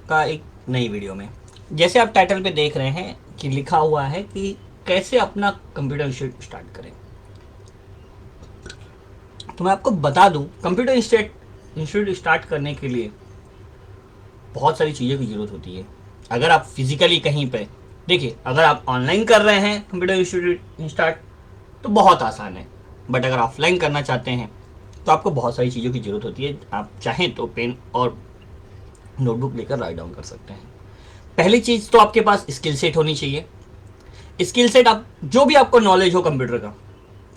आपका एक नई वीडियो में। जैसे आप टाइटल पे देख रहे हैं कि लिखा हुआ है कि कैसे अपना कंप्यूटर इंस्टीट्यूट स्टार्ट करें। तो मैं आपको बता दूं, कंप्यूटर इंस्टीट्यूट स्टार्ट करने के लिए बहुत सारी चीज़ों की ज़रूरत होती है। अगर आप फिजिकली कहीं पे देखिए, अगर आप ऑनलाइन कर रहे हैं कंप्यूटर इंस्टीट्यूट स्टार्ट तो बहुत आसान है, बट अगर ऑफलाइन करना चाहते हैं तो आपको बहुत सारी चीज़ों की ज़रूरत होती है। आप चाहें तो पेन और नोटबुक लेकर राइट डाउन कर सकते हैं। पहली चीज़ तो आपके पास स्किल सेट होनी चाहिए। स्किल सेट आप जो भी आपको नॉलेज हो कंप्यूटर का,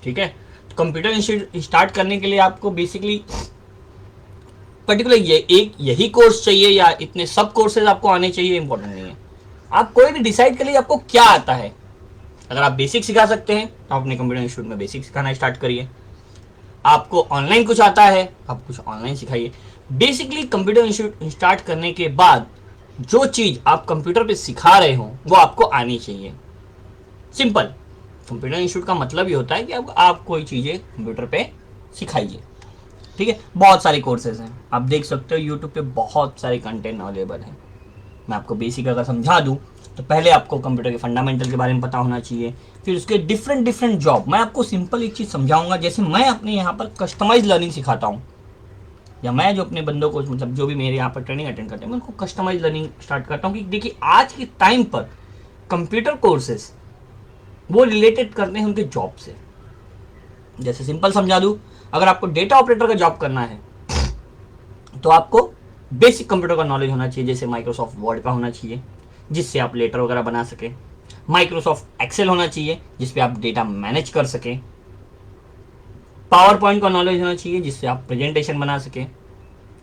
ठीक है। तो कंप्यूटर इंस्टीट्यूट स्टार्ट करने के लिए आपको बेसिकली पर्टिकुलर ये एक यही कोर्स चाहिए या इतने सब कोर्सेज आपको आने चाहिए, इंपॉर्टेंट नहीं है। आप कोई भी डिसाइड कर लीजिए आपको क्या आता है। अगर आप बेसिक सिखा सकते हैं तो आप अपने कंप्यूटर इंस्टीट्यूट में बेसिक सिखाना स्टार्ट करिए। आपको ऑनलाइन कुछ आता है, आप कुछ ऑनलाइन सिखाइए। बेसिकली कंप्यूटर इंस्टीट्यूट स्टार्ट करने के बाद जो चीज़ आप कंप्यूटर पे सिखा रहे हो वो आपको आनी चाहिए। सिंपल। कंप्यूटर इंस्टीट्यूट का मतलब ये होता है कि आप कोई चीज़ें कंप्यूटर पे सिखाइए, ठीक है। बहुत सारे कोर्सेज हैं, आप देख सकते हो यूट्यूब पे बहुत सारे कंटेंट अवेलेबल हैं। मैं आपको बेसिक अगर समझा दूं तो पहले आपको कंप्यूटर के फंडामेंटल के बारे में पता होना चाहिए, फिर उसके डिफरेंट डिफरेंट जॉब। मैं आपको सिंपल एक चीज़ समझाऊंगा, जैसे मैं अपने यहाँ पर कस्टमाइज लर्निंग सिखाता हूँ, या मैं जो अपने बंदों को मतलब जो भी मेरे यहाँ पर ट्रेनिंग अटेंड करते हैं मैं उनको कस्टमाइज लर्निंग स्टार्ट करता हूँ कि देखिए आज के टाइम पर कंप्यूटर कोर्सेज वो रिलेटेड करते हैं उनके जॉब से। जैसे सिंपल समझा दूँ, अगर आपको डेटा ऑपरेटर का जॉब करना है तो आपको बेसिक कंप्यूटर का नॉलेज होना चाहिए। जैसे माइक्रोसॉफ्ट वर्ड का होना चाहिए जिससे आप लेटर वगैरह बना सकें, माइक्रोसॉफ्ट एक्सेल होना चाहिए जिसपे आप डेटा मैनेज कर सकें, पावर पॉइंट का नॉलेज होना चाहिए जिससे आप प्रेजेंटेशन बना सकें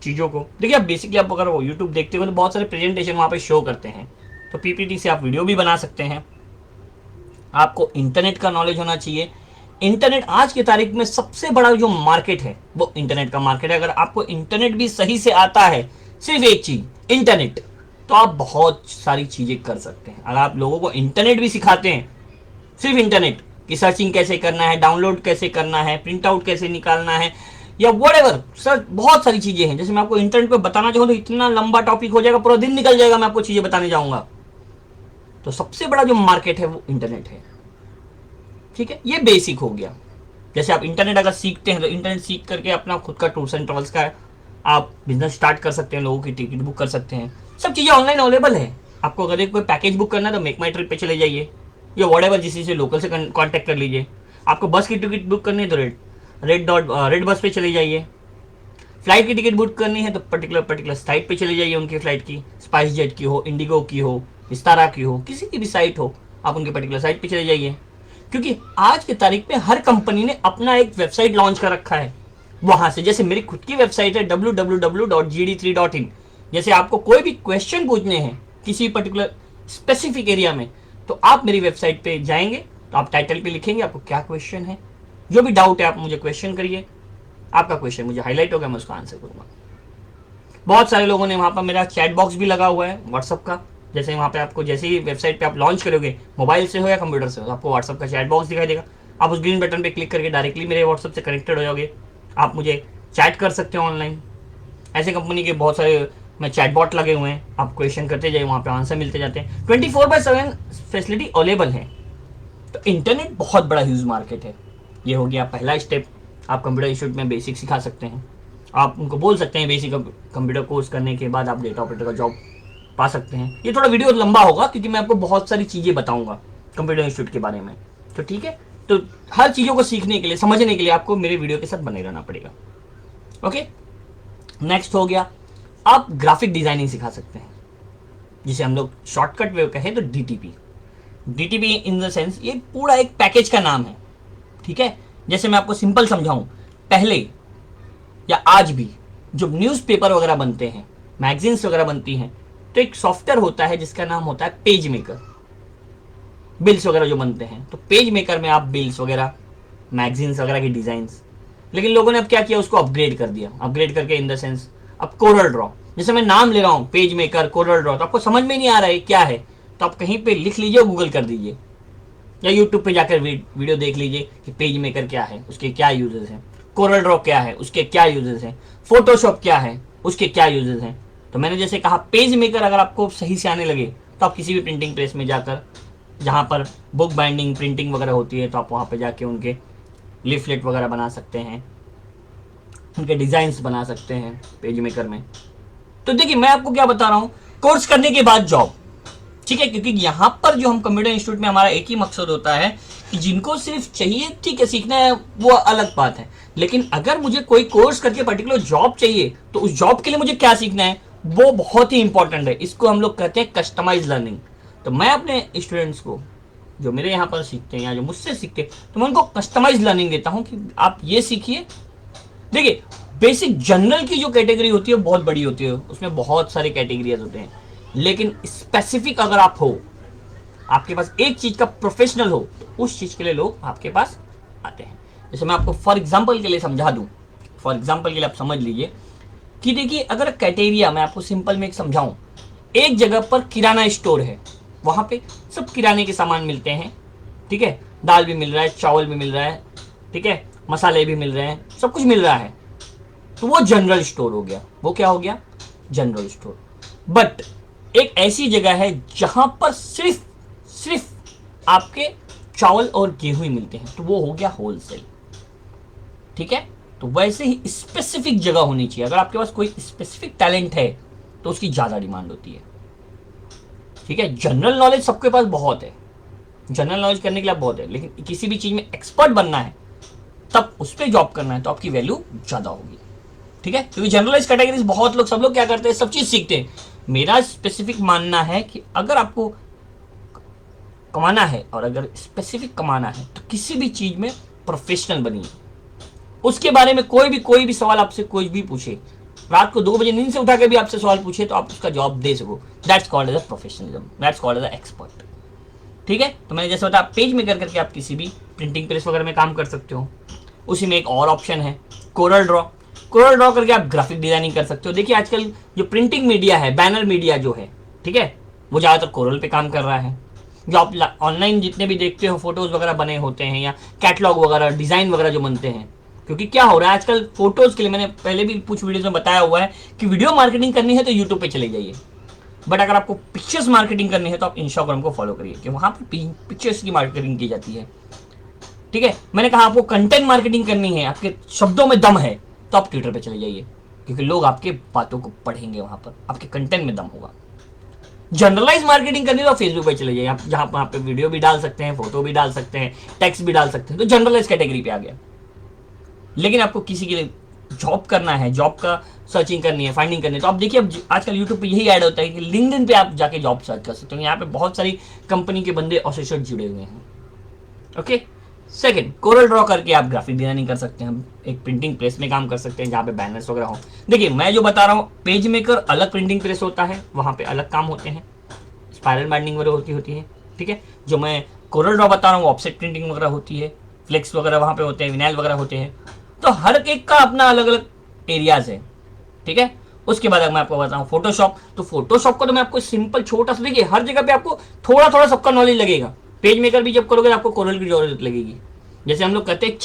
चीज़ों को। देखिए आप बेसिकली आप अगर वो यूट्यूब देखते हो तो बहुत सारे प्रेजेंटेशन वहाँ पे शो करते हैं, तो पीपीटी से आप वीडियो भी बना सकते हैं। आपको इंटरनेट का नॉलेज होना चाहिए। इंटरनेट आज की तारीख में सबसे बड़ा जो मार्केट है वो इंटरनेट का मार्केट है। अगर आपको इंटरनेट भी सही से आता है, सिर्फ एक चीज इंटरनेट, तो आप बहुत सारी चीजें कर सकते हैं। अगर आप लोगों को इंटरनेट भी सिखाते हैं, सिर्फ इंटरनेट की सर्चिंग कैसे करना है, डाउनलोड कैसे करना है, प्रिंट आउट कैसे निकालना है, या वट सर बहुत सारी चीजें हैं। जैसे मैं आपको इंटरनेट पे बताना चाहूँ तो इतना लंबा टॉपिक हो जाएगा, पूरा दिन निकल जाएगा मैं आपको चीजें बताने जाऊंगा। तो सबसे बड़ा जो मार्केट है वो इंटरनेट है, ठीक है। ये बेसिक हो गया। जैसे आप इंटरनेट अगर सीखते हैं तो इंटरनेट सीख करके अपना खुद का टूर्स एंड ट्रैवल्स का आप बिजनेस स्टार्ट कर सकते हैं, लोगों की टिकट बुक कर सकते हैं। सब चीज़ें ऑनलाइन अवेलेबल है। आपको अगर एक कोई पैकेज बुक करना है तो मेक माई ट्रिप पे चले जाइए, या वट एवर जिस से लोकल से कॉन्टैक्ट कर लीजिए। आपको बस की टिकट बुक करनी है तो रेड बस पे चले जाइए। फ्लाइट की टिकट बुक करनी है तो पर्टिकुलर साइट पे चले जाइए, उनकी फ्लाइट की, स्पाइस जेट की हो, इंडिगो की हो, विस्तारा की हो, किसी की भी साइट हो, आप उनके पर्टिकुलर साइट पे चले जाइए। क्योंकि आज की तारीख में हर कंपनी ने अपना एक वेबसाइट लॉन्च कर रखा है। वहां से जैसे मेरी खुद की वेबसाइट है www.gd3.in। जैसे आपको कोई भी क्वेश्चन पूछने हैं किसी पर्टिकुलर स्पेसिफिक एरिया में तो आप मेरी वेबसाइट पे जाएंगे, तो आप टाइटल पे लिखेंगे आपको क्या क्वेश्चन है, जो भी डाउट है आप मुझे क्वेश्चन करिए, आपका क्वेश्चन मुझे हाईलाइट होगा, मैं उसका आंसर करूंगा। बहुत सारे लोगों ने वहां पर मेरा चैट बॉक्स भी लगा हुआ है व्हाट्सअप का। जैसे वहाँ पे आपको जैसे ही वेबसाइट पे आप लॉन्च करोगे, मोबाइल से हो या कंप्यूटर से हो, तो आपको व्हाट्सअप का चैट बॉक्स दिखाई देगा। आप उस ग्रीन बटन पे क्लिक करके डायरेक्टली मेरे व्हाट्सअप से कनेक्टेड हो जाओगे, आप मुझे चैट कर सकते हो ऑनलाइन। ऐसे कंपनी के बहुत सारे मैं चैट बॉट लगे हुए हैं, आप क्वेश्चन करते जाइए, वहाँ पे आंसर मिलते जाते हैं। 24/7 फैसिलिटी अवेलेबल है। तो इंटरनेट बहुत बड़ा ह्यूज मार्केट है। ये हो गया पहला स्टेप। आप कंप्यूटर इंस्टीट्यूट में बेसिक सिखा सकते हैं। आप उनको बोल सकते हैं बेसिक कंप्यूटर कोर्स करने के बाद आप डेटा ऑपरेटर का जॉब पा सकते हैं। ये थोड़ा वीडियो लंबा होगा क्योंकि मैं आपको बहुत सारी चीज़ें बताऊंगा कंप्यूटर इंस्टीट्यूट के बारे में, तो ठीक है। तो हर चीज़ों को सीखने के लिए, समझने के लिए आपको मेरे वीडियो के साथ बने रहना पड़ेगा। ओके, नेक्स्ट हो गया, आप ग्राफिक डिजाइनिंग सिखा सकते हैं, जिसे हम लोग शॉर्टकट वे कहें तो DTP. DTP in the sense ये पूरा एक पैकेज का नाम है, ठीक है। जैसे मैं आपको सिंपल समझाऊं, पहले या आज भी जो न्यूज़पेपर वगैरह बनते हैं, मैगजीन्स वगैरह बनती हैं, तो एक सॉफ्टवेयर होता है जिसका नाम होता है पेज मेकर। बिल्स वगैरह जो बनते हैं तो पेज मेकर में आप बिल्स वगैरह, मैगजीन्स वगैरह की डिजाइंस। लेकिन लोगों ने अब क्या किया, उसको अपग्रेड कर दिया। अपग्रेड करके इन द सेंस अब कोरल ड्रॉ, जैसे मैं नाम ले रहा हूँ पेज मेकर, कोरल ड्रॉ, तो आपको समझ में नहीं आ रहा है क्या है, तो आप कहीं पे लिख लीजिए, गूगल कर दीजिए, या यूट्यूब पे जाकर वीडियो देख लीजिए कि पेज मेकर क्या है, उसके क्या यूजेस हैं, कोरल ड्रॉ क्या है, उसके क्या यूजेस हैं, फोटोशॉप क्या है, उसके क्या यूजेस हैं। तो मैंने जैसे कहा पेज मेकर अगर आपको सही से आने लगे तो आप किसी भी प्रिंटिंग प्रेस में जाकर, जहाँ पर बुक बाइंडिंग प्रिंटिंग वगैरह होती है, तो आप वहाँ पे जाके उनके लीफलेट वगैरह बना सकते हैं, उनके डिजाइन्स बना सकते हैं पेज मेकर में। तो देखिए मैं आपको क्या बता रहा हूँ, कोर्स करने के बाद जॉब, ठीक है, क्योंकि यहाँ पर जो हम कंप्यूटर इंस्टीट्यूट में हमारा एक ही मकसद होता है कि जिनको सिर्फ चाहिए ठीक है सीखना है वो अलग बात है, लेकिन अगर मुझे कोई कोर्स करके पर्टिकुलर जॉब चाहिए तो उस जॉब के लिए मुझे क्या सीखना है वो बहुत ही इंपॉर्टेंट है। इसको हम लोग कहते हैं कस्टमाइज लर्निंग। तो मैं अपने स्टूडेंट्स को जो मेरे यहाँ पर सीखते हैं या जो मुझसे सीखते हैं तो मैं उनको कस्टमाइज लर्निंग देता हूँ कि आप ये सीखिए। देखिए बेसिक जनरल की जो कैटेगरी होती है बहुत बड़ी होती है, उसमें बहुत सारे कैटेगरीज होते हैं, लेकिन स्पेसिफिक अगर आप हो, आपके पास एक चीज का प्रोफेशनल हो, तो उस चीज के लिए लोग आपके पास आते हैं। जैसे मैं आपको फॉर एग्जांपल के लिए समझा दूं, फॉर एग्जांपल के लिए आप समझ लीजिए कि देखिए अगर कैटेरिया मैं आपको सिंपल में एक समझाऊं, एक जगह पर किराना स्टोर है, वहां पे सब किराने के सामान मिलते हैं, ठीक है, दाल भी मिल रहा है, चावल भी मिल रहा है, ठीक है, मसाले भी मिल रहे हैं, सब कुछ मिल रहा है, तो वो जनरल स्टोर हो गया। वो क्या हो गया? General store. बट एक ऐसी जगह है जहां पर सिर्फ सिर्फ आपके चावल और गेहूं ही मिलते हैं, तो वो हो गया होलसेल, ठीक है। तो वैसे ही स्पेसिफिक जगह होनी चाहिए। अगर आपके पास कोई स्पेसिफिक टैलेंट है तो उसकी ज्यादा डिमांड होती है, ठीक है। जनरल नॉलेज सबके पास बहुत है, जनरल नॉलेज करने के लिए बहुत है, लेकिन किसी भी चीज में एक्सपर्ट बनना है तब उस पर जॉब करना है तो आपकी वैल्यू ज्यादा होगी, ठीक है। क्योंकि जनरलाइज कैटेगरीज बहुत लोग, सब लोग क्या करते हैं, सब चीज सीखते हैं। मेरा स्पेसिफिक मानना है कि अगर आपको कमाना है और अगर स्पेसिफिक कमाना है तो किसी भी चीज में प्रोफेशनल बनिए। उसके बारे में कोई भी सवाल आपसे कोई भी पूछे, रात को 2 बजे नींद से उठा के भी आपसे सवाल पूछे तो आप उसका जवाब दे सको, that's called as a professionalism, that's called as a expert, ठीक है। तो मैंने जैसे बताया पेज में करके आप किसी भी प्रिंटिंग प्रेस वगैरह में काम कर सकते हो। उसी में एक और ऑप्शन है कोरल ड्रॉ। कोरल ड्रॉ करके आप ग्राफिक डिजाइनिंग कर सकते हो। देखिए आजकल जो प्रिंटिंग मीडिया है, बैनर मीडिया जो है, ठीक है, वो ज्यादातर कोरल पे काम कर रहा है। जो आप ऑनलाइन जितने भी देखते हो फोटोज वगैरह बने होते हैं या कैटलॉग वगैरह डिजाइन वगैरह जो बनते हैं, क्योंकि क्या हो रहा है आजकल फोटोज के लिए, मैंने पहले भी कुछ वीडियोस में बताया हुआ है कि वीडियो मार्केटिंग करनी है तो यूट्यूब पे चले जाइए, बट अगर आपको पिक्चर्स मार्केटिंग करनी है तो आप इंस्टाग्राम को फॉलो करिए, कि वहां पर पिक्चर्स की मार्केटिंग की जाती है, ठीक है। मैंने कहा आपको कंटेंट मार्केटिंग करनी है, आपके शब्दों में दम है, तो आप ट्विटर पे चले जाइए, क्योंकि लोग आपके बातों को पढ़ेंगे, वहां पर आपके कंटेंट में दम होगा। जनरलाइज मार्केटिंग करनी है तो फेसबुक पे चले जाइए, आप जहां वहां पे वीडियो भी डाल सकते हैं, फोटो भी डाल सकते हैं, टेक्स्ट भी डाल सकते हैं, तो जनरलाइज कैटेगरी पे आ गया। लेकिन आपको किसी के लिए जॉब करना है, जॉब का सर्चिंग करनी है, फाइंडिंग करनी है, तो आप देखिए अब आजकल यूट्यूब पे यही ऐड होता है कि लिंक्डइन पे आप जाके जॉब सर्च कर सकते हो। यहाँ पे बहुत सारी कंपनी के बंदे एसोसिएट जुड़े हुए हैं, ओके। सेकंड, कोरल ड्रॉ करके आप ग्राफिक डिजाइनिंग कर सकते हैं, एक प्रिंटिंग प्रेस में काम कर सकते हैं जहाँ पे बैनर्स वगैरह हो। देखिए मैं जो बता रहा हूँ, पेज मेकर अलग प्रिंटिंग प्रेस होता है, वहाँ पे अलग काम होते हैं, स्पाइरल बाइंडिंग वगैरह होती है, ठीक है। जो मैं कोरल ड्रॉ बता रहा हूँ ऑफसेट प्रिंटिंग वगैरह होती है, फ्लेक्स वगैरह वहाँ पे होते हैं, विनाइल वगैरह होते हैं। तो हर एक का अपना अलग अलग एरियाज है, ठीक है। उसके बाद मैं आपको बताऊं फोटोशॉप, तो फोटोशॉप का तो मैं आपको सिंपल छोटा सा, देखिए हर जगह पे आपको थोड़ा थोड़ा सबका नॉलेज लगेगा। पेज मेकर भी जब करोगे आपको कोरल की जरूरत लगेगी। जैसे हम लोग कहते हैं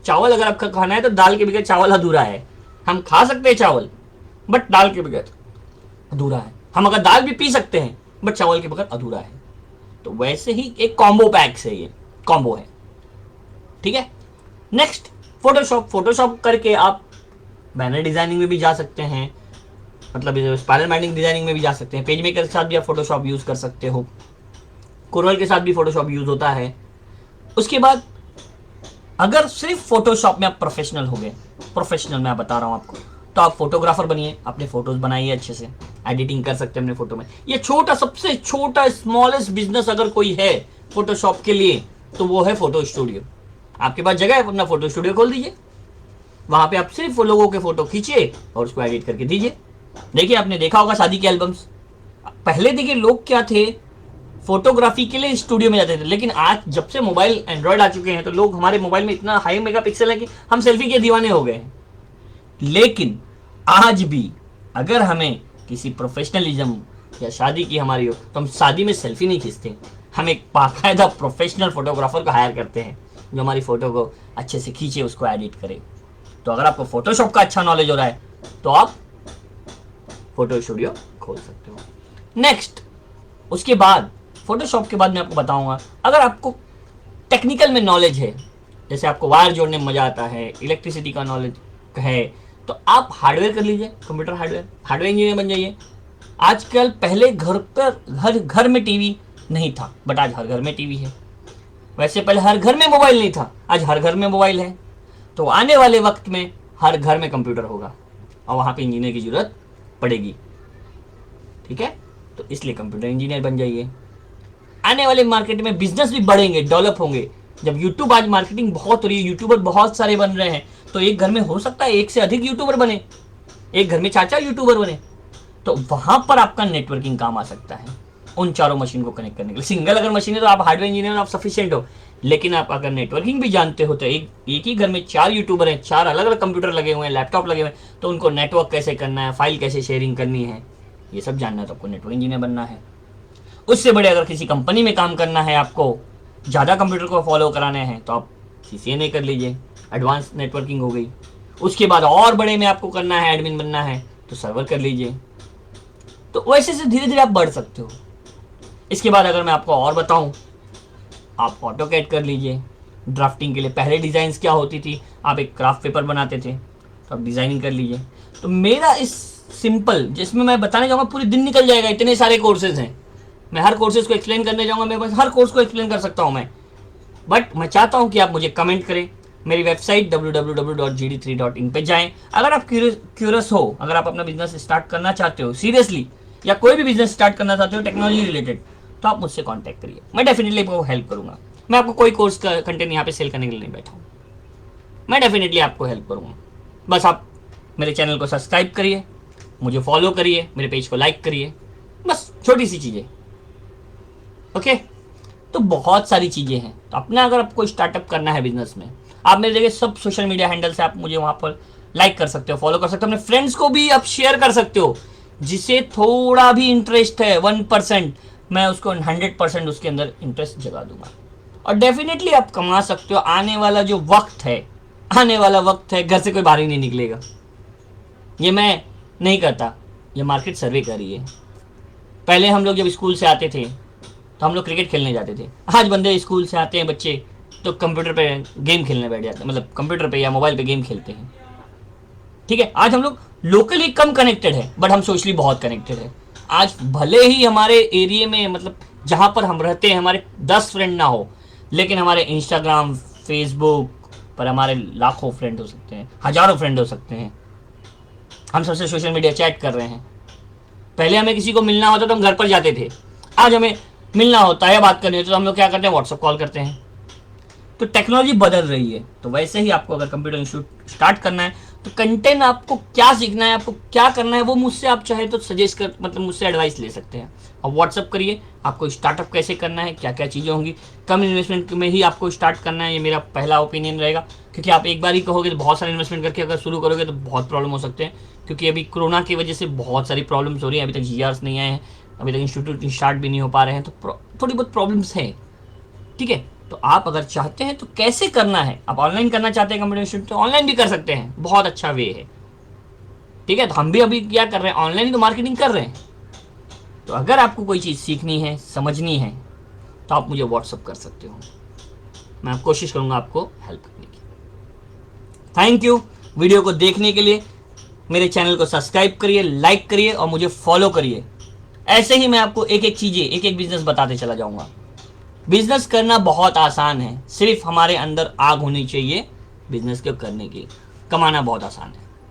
चावल अगर आपका खाना है तो दाल के बगैर चावल अधूरा है। हम खा सकते हैं चावल बट दाल के बगैर अधूरा है। हम अगर दाल भी पी सकते हैं बट चावल के बगैर अधूरा है। तो वैसे ही एक कॉम्बो पैक से ये कॉम्बो है, ठीक है। नेक्स्ट फोटोशॉप करके आप बैनर डिजाइनिंग में भी जा सकते हैं, मतलब स्पाइरल बाइंडिंग डिजाइनिंग में भी जा सकते हैं। पेज मेकर के साथ भी आप फोटोशॉप यूज कर सकते हो, कोरल के साथ भी फोटोशॉप यूज होता है। उसके बाद अगर सिर्फ फोटोशॉप में आप प्रोफेशनल हो गए, प्रोफेशनल मैं बता रहा हूं आपको, तो आप फोटोग्राफर बनिए, अपने फोटोज बनाइए, अच्छे से एडिटिंग कर सकते हैं अपने फोटो में। ये छोटा, सबसे छोटा स्मॉलेस्ट बिजनेस अगर कोई है फोटोशॉप के लिए तो वो है फोटो स्टूडियो। आपके पास जगह है, अपना फोटो स्टूडियो खोल दीजिए, वहां पे आप सिर्फ लोगों के फोटो खींचिए और उसको एडिट करके दीजिए। देखिए आपने देखा होगा शादी के एल्बम्स, पहले देखिए लोग क्या थे, फोटोग्राफी के लिए स्टूडियो में जाते थे, लेकिन आज जब से मोबाइल एंड्रॉयड आ चुके हैं तो लोग, हमारे मोबाइल में इतना हाई मेगापिक्सल है कि हम सेल्फी के दीवाने हो गए हैं। लेकिन आज भी अगर हमें किसी प्रोफेशनलिज्म या शादी की हमारी हो तो हम शादी में सेल्फी नहीं खींचते, हम एक बाकायदा प्रोफेशनल फोटोग्राफर को हायर करते हैं जो हमारी फोटो को अच्छे से खींचे, उसको एडिट करे। तो अगर आपको फोटोशॉप का अच्छा नॉलेज हो रहा है तो आप फोटो स्टूडियो खोल सकते हो। नेक्स्ट, उसके बाद फोटोशॉप के बाद मैं आपको बताऊंगा, अगर आपको टेक्निकल में नॉलेज है, जैसे आपको वायर जोड़ने में मजा आता है, इलेक्ट्रिसिटी का नॉलेज है, तो आप हार्डवेयर कर लीजिए, कंप्यूटर हार्डवेयर इंजीनियर बन जाइए। आजकल पहले घर पर हर घर में टीवी नहीं था, बट आज हर घर में टीवी है। वैसे पहले हर घर में मोबाइल नहीं था, आज हर घर में मोबाइल है। तो आने वाले वक्त में हर घर में कंप्यूटर होगा और वहां पे इंजीनियर की जरूरत पड़ेगी। ठीक है, तो इसलिए कंप्यूटर इंजीनियर बन जाइए। आने वाले मार्केट में बिजनेस भी बढ़ेंगे, डेवलप होंगे। जब यूट्यूब आज मार्केटिंग बहुत हो रही है, यूट्यूबर बहुत सारे बन रहे हैं, तो एक घर में हो सकता है एक से अधिक यूट्यूबर बने, एक घर में 4-4 यूट्यूबर बने, तो वहां पर आपका नेटवर्किंग काम आ सकता है उन चारों मशीन को कनेक्ट करने के लिए। सिंगल अगर मशीन है तो आप हार्डवेयर इंजीनियर आप सफिशिएंट हो, लेकिन आप अगर नेटवर्किंग भी जानते हो तो एक ही घर में 4 यूट्यूबर हैं, 4 अलग अलग कंप्यूटर लगे हुए हैं, लैपटॉप लगे हुए हैं, तो उनको नेटवर्क कैसे करना है, फाइल कैसे शेयरिंग करनी है, ये सब जानना है, तो आपको नेटवर्क इंजीनियर बनना है। उससे बड़े अगर किसी कंपनी में काम करना है, आपको ज़्यादा कंप्यूटर को फॉलो कराने हैं, तो आप CCNA कर लीजिए, एडवांस नेटवर्किंग हो गई। उसके बाद और बड़े में आपको करना है, एडमिन बनना है, तो सर्वर कर लीजिए। तो वैसे से धीरे धीरे आप बढ़ सकते हो। इसके बाद अगर मैं आपको और बताऊं, आप ऑटोकैड कर लीजिए ड्राफ्टिंग के लिए। पहले डिज़ाइंस क्या होती थी, आप एक क्राफ्ट पेपर बनाते थे, तो आप डिज़ाइनिंग कर लीजिए। तो मेरा इस सिंपल, जिसमें मैं बताने जाऊँगा पूरे दिन निकल जाएगा, इतने सारे कोर्सेज हैं, मैं हर कोर्सेज को एक्सप्लेन करने जाऊँगा, मैं बस हर कोर्स को एक्सप्लेन कर सकता हूँ मैं। बट मैं चाहता हूँ कि आप मुझे कमेंट करें, मेरी वेबसाइट www.gd3.in पे जाएं। अगर आप क्यूरियस हो, अगर आप अपना बिजनेस स्टार्ट करना चाहते हो सीरियसली, या कोई भी बिजनेस स्टार्ट करना चाहते हो टेक्नोलॉजी रिलेटेड, तो आप मुझसे कांटेक्ट करिए, मैं डेफिनेटली आपको हेल्प करूंगा। मैं आपको कोई कोर्स का कंटेंट यहाँ पे सेल करने के लिए नहीं बैठा हूँ, मैं डेफिनेटली आपको हेल्प करूंगा। बस आप मेरे चैनल को सब्सक्राइब करिए, मुझे फॉलो करिए, मेरे पेज को लाइक करिए, बस छोटी सी चीज़ें। ओके, तो बहुत सारी चीज़ें हैं। तो अपना अगर आपको स्टार्टअप करना है बिजनेस में, आप मेरे जगह सब सोशल मीडिया हैंडल से आप मुझे वहाँ पर लाइक कर सकते हो, फॉलो कर सकते हो, अपने फ्रेंड्स को भी आप शेयर कर सकते हो। जिसे थोड़ा भी इंटरेस्ट है 1%, मैं उसको 100% उसके अंदर इंटरेस्ट जगा दूंगा, और डेफिनेटली आप कमा सकते हो। आने वाला जो वक्त है, आने वाला वक्त है, घर से कोई बाहर ही नहीं निकलेगा। ये मैं नहीं करता, ये मार्केट सर्वे कर रही है। पहले हम लोग जब स्कूल से आते थे तो हम लोग क्रिकेट खेलने जाते थे, आज बंदे स्कूल से आते हैं बच्चे तो कंप्यूटर पे गेम खेलने बैठ जाते हैं, मतलब कंप्यूटर पे या मोबाइल पे गेम खेलते हैं। ठीक है, आज हम लोग लोकली कम कनेक्टेड है, बट हम सोशली बहुत कनेक्टेड है। आज भले ही हमारे एरिया में, मतलब जहाँ पर हम रहते हैं, हमारे 10 फ्रेंड ना हो, लेकिन हमारे इंस्टाग्राम फेसबुक पर हमारे लाखों फ्रेंड हो सकते हैं, हजारों फ्रेंड हो सकते हैं। हम सबसे सोशल मीडिया चैट कर रहे हैं। पहले हमें किसी को मिलना होता तो हम घर पर जाते थे, आज हमें मिलना होता है या बात करनी होती है तो हम लोग क्या करते हैं, व्हाट्सअप कॉल करते हैं। तो टेक्नोलॉजी बदल रही है। तो वैसे ही आपको अगर कंप्यूटर इंस्टीट्यूट स्टार्ट करना है, तो कंटेंट आपको क्या सीखना है, आपको क्या करना है, वो मुझसे आप चाहे तो सजेस्ट कर, मतलब मुझसे एडवाइस ले सकते हैं। और व्हाट्सअप करिए, आपको स्टार्टअप कैसे करना है, क्या क्या चीज़ें होंगी, कम इन्वेस्टमेंट में ही आपको स्टार्ट करना है, ये मेरा पहला ओपिनियन रहेगा। क्योंकि आप एक बार ही कहोगे तो बहुत सारे इन्वेस्टमेंट करके अगर शुरू करोगे तो बहुत प्रॉब्लम हो सकते हैं। क्योंकि अभी कोरोना की वजह से बहुत सारी प्रॉब्लम्स हो रही हैं, अभी तक GRs नहीं आए हैं, अभी तक इंस्टीट्यूट स्टार्ट भी नहीं हो पा रहे हैं, तो थोड़ी बहुत प्रॉब्लम्स हैं। ठीक है, तो आप अगर चाहते हैं तो कैसे करना है, आप ऑनलाइन करना चाहते हैं कंप्यूटर इंस्टीट्यूट, तो ऑनलाइन भी कर सकते हैं, बहुत अच्छा वे है। ठीक है, तो हम भी अभी क्या कर रहे हैं, ऑनलाइन ही तो मार्केटिंग कर रहे हैं। तो अगर आपको कोई चीज़ सीखनी है, समझनी है, तो आप मुझे व्हाट्सअप कर सकते हो, मैं कोशिश करूंगा आपको हेल्प करने की। थैंक यू वीडियो को देखने के लिए। मेरे चैनल को सब्सक्राइब करिए, लाइक करिए और मुझे फॉलो करिए। ऐसे ही मैं आपको एक एक चीज़ें, एक एक बिजनेस बताते चला जाऊंगा। बिजनेस करना बहुत आसान है, सिर्फ हमारे अंदर आग होनी चाहिए बिजनेस को करने की। कमाना बहुत आसान है।